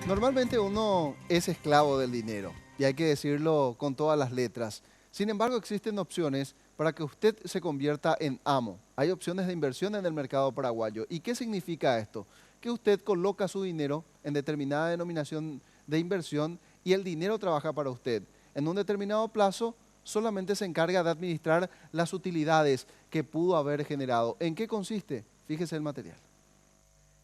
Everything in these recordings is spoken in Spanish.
Normalmente uno es esclavo del dinero y hay que decirlo con todas las letras. Sin embargo, existen opciones para que usted se convierta en amo. Hay opciones de inversión en el mercado paraguayo. ¿Y qué significa esto? Que usted coloca su dinero en determinada denominación de inversión y el dinero trabaja para usted. En un determinado plazo solamente se encarga de administrar las utilidades que pudo haber generado. ¿En qué consiste? Fíjese el material.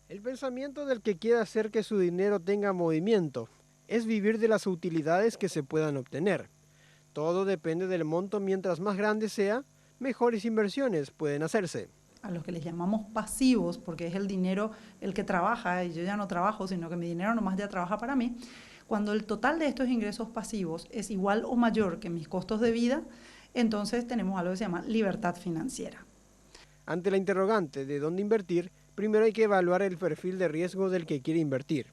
El pensamiento del que quiere hacer que su dinero tenga movimiento es vivir de las utilidades que se puedan obtener. Todo depende del monto, mientras más grande sea, mejores inversiones pueden hacerse. A los que les llamamos pasivos, porque es el dinero el que trabaja, y yo ya no trabajo, sino que mi dinero nomás ya trabaja para mí, cuando el total de estos ingresos pasivos es igual o mayor que mis costos de vida, entonces tenemos algo que se llama libertad financiera. Ante la interrogante de dónde invertir, primero hay que evaluar el perfil de riesgo del que quiere invertir.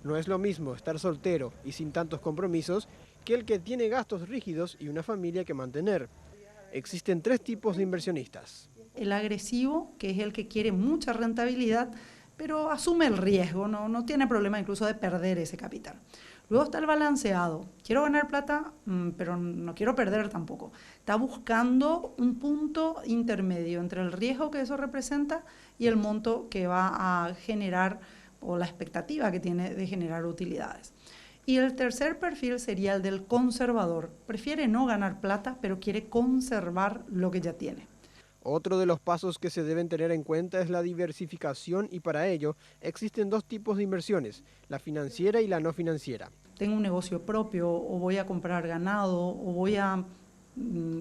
No es lo mismo estar soltero y sin tantos compromisos que el que tiene gastos rígidos y una familia que mantener. Existen tres tipos de inversionistas. El agresivo, que es el que quiere mucha rentabilidad, pero asume el riesgo, no tiene problema incluso de perder ese capital. Luego está el balanceado. Quiero ganar plata, pero no quiero perder tampoco. Está buscando un punto intermedio entre el riesgo que eso representa y el monto que va a generar o la expectativa que tiene de generar utilidades. Y el tercer perfil sería el del conservador. Prefiere no ganar plata, pero quiere conservar lo que ya tiene. Otro de los pasos que se deben tener en cuenta es la diversificación y para ello existen dos tipos de inversiones, la financiera y la no financiera. Tengo un negocio propio o voy a comprar ganado o voy a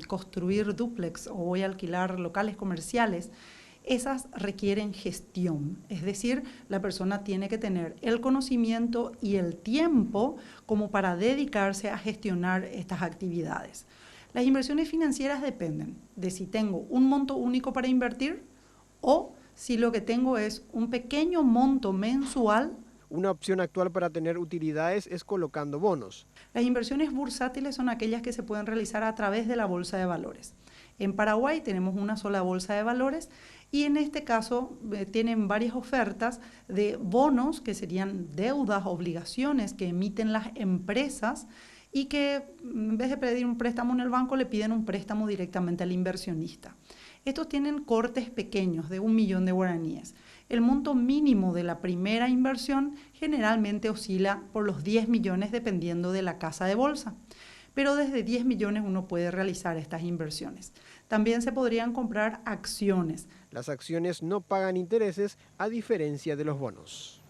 construir dúplex o voy a alquilar locales comerciales. Esas requieren gestión, es decir, la persona tiene que tener el conocimiento y el tiempo como para dedicarse a gestionar estas actividades. Las inversiones financieras dependen de si tengo un monto único para invertir o si lo que tengo es un pequeño monto mensual. Una opción actual para tener utilidades es colocando bonos. Las inversiones bursátiles son aquellas que se pueden realizar a través de la bolsa de valores. En Paraguay tenemos una sola bolsa de valores y en este caso tienen varias ofertas de bonos que serían deudas, obligaciones que emiten las empresas y que en vez de pedir un préstamo en el banco le piden un préstamo directamente al inversionista. Estos tienen cortes pequeños de 1 millón de guaraníes. El monto mínimo de la primera inversión generalmente oscila por los 10 millones dependiendo de la casa de bolsa. Pero desde 10 millones uno puede realizar estas inversiones. También se podrían comprar acciones. Las acciones no pagan intereses a diferencia de los bonos.